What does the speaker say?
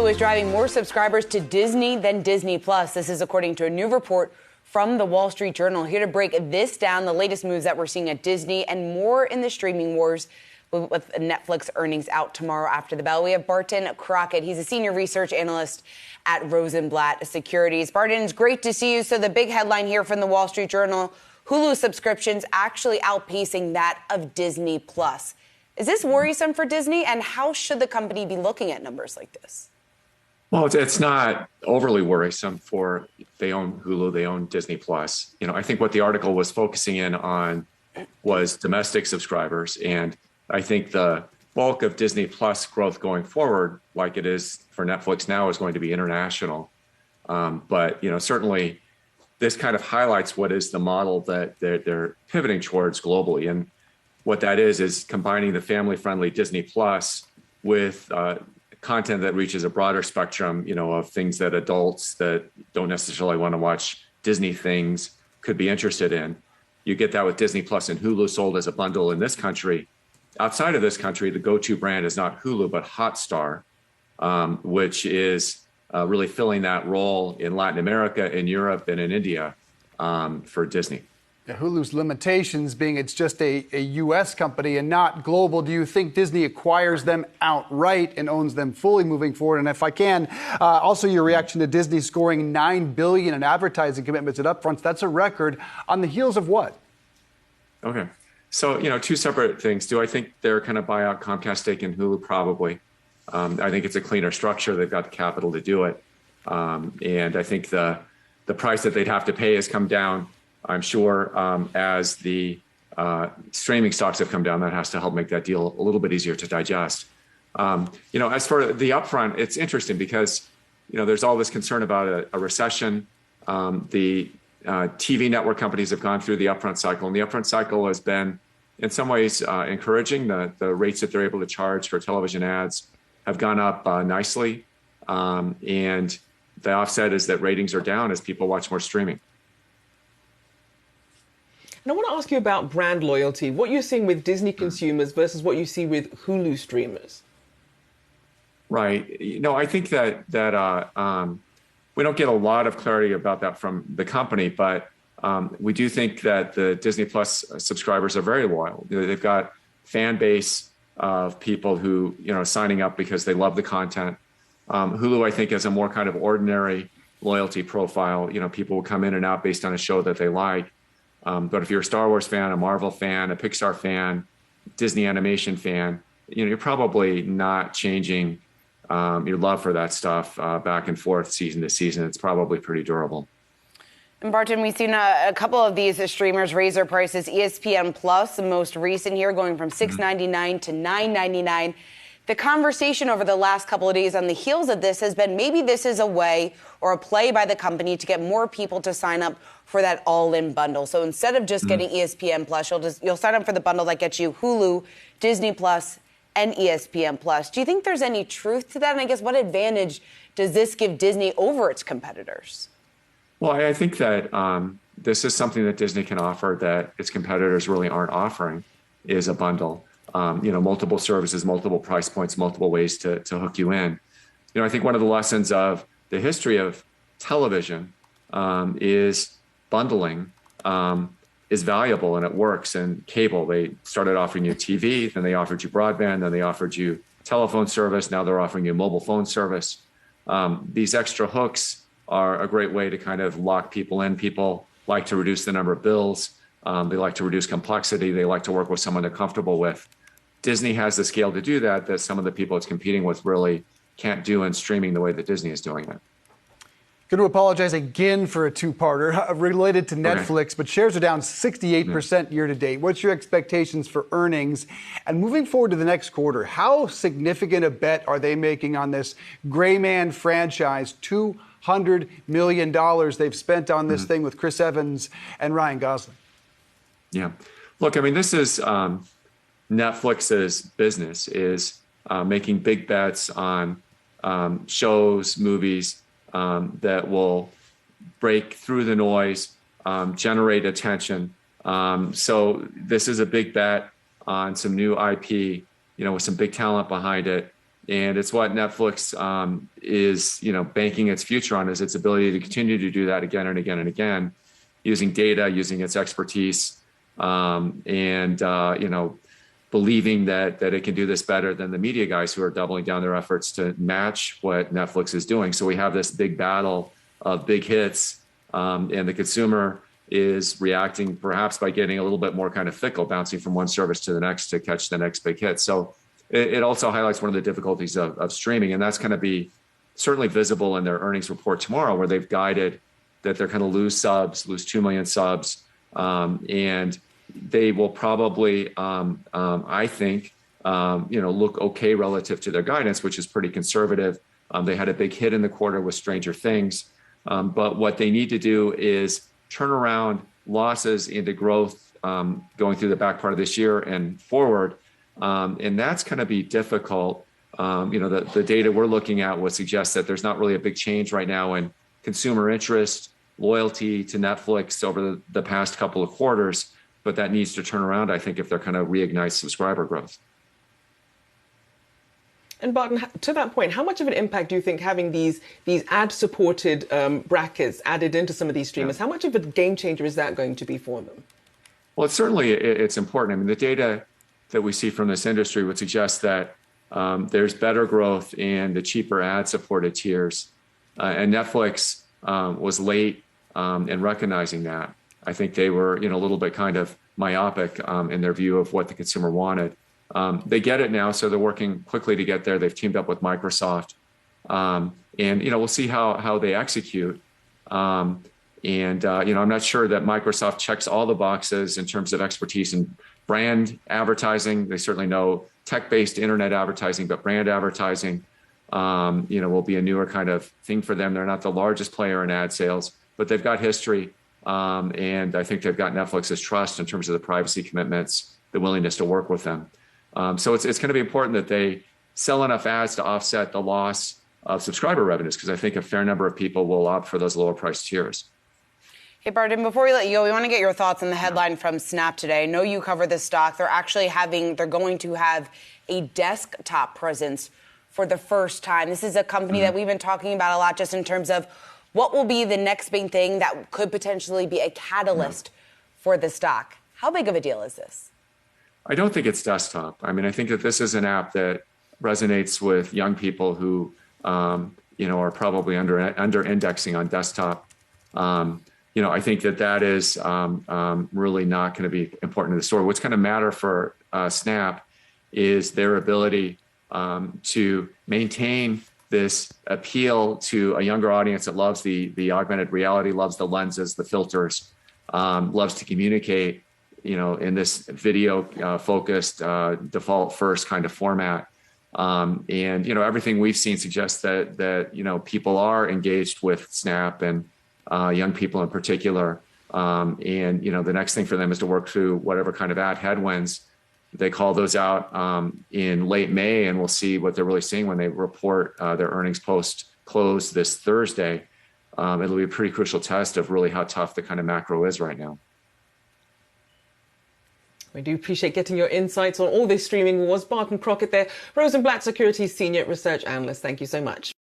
Hulu is driving more subscribers to Disney than Disney Plus. This is according to a new report from the Wall Street Journal. Here to break this down, the latest moves that we're seeing at Disney and more in the streaming wars with Netflix earnings out tomorrow after the bell. We have Barton Crockett. He's a senior research analyst at Rosenblatt Securities. Barton, it's great to see you. So the big headline here from the Wall Street Journal, Hulu subscriptions actually outpacing that of Disney Plus. Is this worrisome for Disney, and how should the company be looking at numbers like this? Well, it's not overly worrisome for they own Hulu, they own Disney Plus. I think what the article was focusing in on was domestic subscribers, and I think the bulk of Disney Plus growth going forward, like it is for Netflix now, is going to be international. But certainly this kind of highlights what is the model that they're pivoting towards globally, and what that is combining the family-friendly Disney Plus with content that reaches a broader spectrum, of things that adults that don't necessarily want to watch Disney things could be interested in. You get that with Disney Plus and Hulu sold as a bundle in this country. Outside of this country, the go-to brand is not Hulu, but Hotstar, which is really filling that role in Latin America, in Europe, and in India for Disney. Hulu's limitations being it's just a U.S. company and not global. Do you think Disney acquires them outright and owns them fully moving forward? And if I can, also your reaction to Disney scoring $9 billion in advertising commitments at upfronts. That's a record on the heels of what? Okay. So, two separate things. Do I think they're going to buy out Comcast stake in Hulu? Probably. I think it's a cleaner structure. They've got the capital to do it. And I think the price that they'd have to pay has come down. I'm sure as the streaming stocks have come down, that has to help make that deal a little bit easier to digest. As for the upfront, it's interesting because, there's all this concern about a recession. The TV network companies have gone through the upfront cycle, and the upfront cycle has been, in some ways, encouraging. The rates that they're able to charge for television ads have gone up nicely. And the offset is that ratings are down as people watch more streaming. And I want to ask you about brand loyalty, what you're seeing with Disney consumers versus what you see with Hulu streamers. Right. I think that we don't get a lot of clarity about that from the company, but we do think that the Disney Plus subscribers are very loyal. They've got fan base of people who, signing up because they love the content. Hulu, I think, has a more kind of ordinary loyalty profile. People will come in and out based on a show that they like. But if you're a Star Wars fan, a Marvel fan, a Pixar fan, Disney animation fan, you're probably not changing your love for that stuff back and forth season to season. It's probably pretty durable. And Barton, we've seen a couple of these streamers raise their prices. ESPN Plus, the most recent here, going from $6.99 to $9.99. The conversation over the last couple of days on the heels of this has been maybe this is a way or a play by the company to get more people to sign up for that all-in bundle. So instead of just getting ESPN Plus, you'll sign up for the bundle that gets you Hulu, Disney Plus, and ESPN Plus. Do you think there's any truth to that? And I guess what advantage does this give Disney over its competitors? Well, I think that this is something that Disney can offer that its competitors really aren't offering, is a bundle. Multiple services, multiple price points, multiple ways to hook you in. I think one of the lessons of the history of television is bundling is valuable and it works. And cable, they started offering you TV, then they offered you broadband, then they offered you telephone service. Now they're offering you mobile phone service. These extra hooks are a great way to kind of lock people in. People like to reduce the number of bills. They like to reduce complexity. They like to work with someone they're comfortable with. Disney has the scale to do that some of the people it's competing with really can't do in streaming the way that Disney is doing it. Going to apologize again for a two-parter related to Netflix, but shares are down 68% year to date. What's your expectations for earnings? And moving forward to the next quarter, how significant a bet are they making on this Gray Man franchise? $200 million they've spent on this thing with Chris Evans and Ryan Gosling. Yeah. Look, this is Netflix's business is making big bets on shows, movies that will break through the noise, generate attention. So this is a big bet on some new IP, with some big talent behind it And it's what Netflix is, banking its future on, is its ability to continue to do that again and again and again, using data, using its expertise, and believing that it can do this better than the media guys who are doubling down their efforts to match what Netflix is doing. So we have this big battle of big hits, and the consumer is reacting perhaps by getting a little bit more kind of fickle, bouncing from one service to the next to catch the next big hit. So it also highlights one of the difficulties of streaming, and that's going to be certainly visible in their earnings report tomorrow, where they've guided that they're going to lose 2 million subs, and they will probably, I think, look okay relative to their guidance, which is pretty conservative. They had a big hit in the quarter with Stranger Things, but what they need to do is turn around losses into growth going through the back part of this year and forward. And that's going to be difficult. The data we're looking at would suggest that there's not really a big change right now in consumer interest, loyalty to Netflix over the past couple of quarters, but that needs to turn around, I think, if they're going to reignite subscriber growth. And Barton, to that point, how much of an impact do you think having these ad-supported brackets added into some of these streamers, how much of a game changer is that going to be for them? Well, it's important. I mean, the data that we see from this industry would suggest that there's better growth in the cheaper ad-supported tiers. And Netflix was late in recognizing that. I think they were, a little bit kind of myopic in their view of what the consumer wanted. They get it now, so they're working quickly to get there. They've teamed up with Microsoft, and we'll see how they execute. I'm not sure that Microsoft checks all the boxes in terms of expertise in brand advertising. They certainly know tech-based internet advertising, but brand advertising, will be a newer kind of thing for them. They're not the largest player in ad sales, but they've got history, and I think they've got Netflix's trust in terms of the privacy commitments, the willingness to work with them. So it's going to be important that they sell enough ads to offset the loss of subscriber revenues, because I think a fair number of people will opt for those lower price tiers. Hey, Barton, before we let you go, we want to get your thoughts on the headline from Snap today. I know you cover this stock. They're going to have a desktop presence for the first time. This is a company that we've been talking about a lot, just in terms of what will be the next big thing that could potentially be a catalyst for the stock. How big of a deal is this? I don't think it's desktop. I mean, I think that this is an app that resonates with young people who, are probably under indexing on desktop. I think that is really not going to be important to the story. What's going to matter for Snap is their ability to maintain this appeal to a younger audience that loves the augmented reality, loves the lenses, the filters, loves to communicate, in this video focused default first kind of format. Everything we've seen suggests that people are engaged with Snap, and young people in particular. The next thing for them is to work through whatever kind of ad headwinds. They call those out in late May, and we'll see what they're really seeing when they report their earnings post-close this Thursday. It'll be a pretty crucial test of really how tough the kind of macro is right now. We do appreciate getting your insights on all this streaming wars. Barton Crockett there, Rosenblatt Securities Senior Research Analyst. Thank you so much.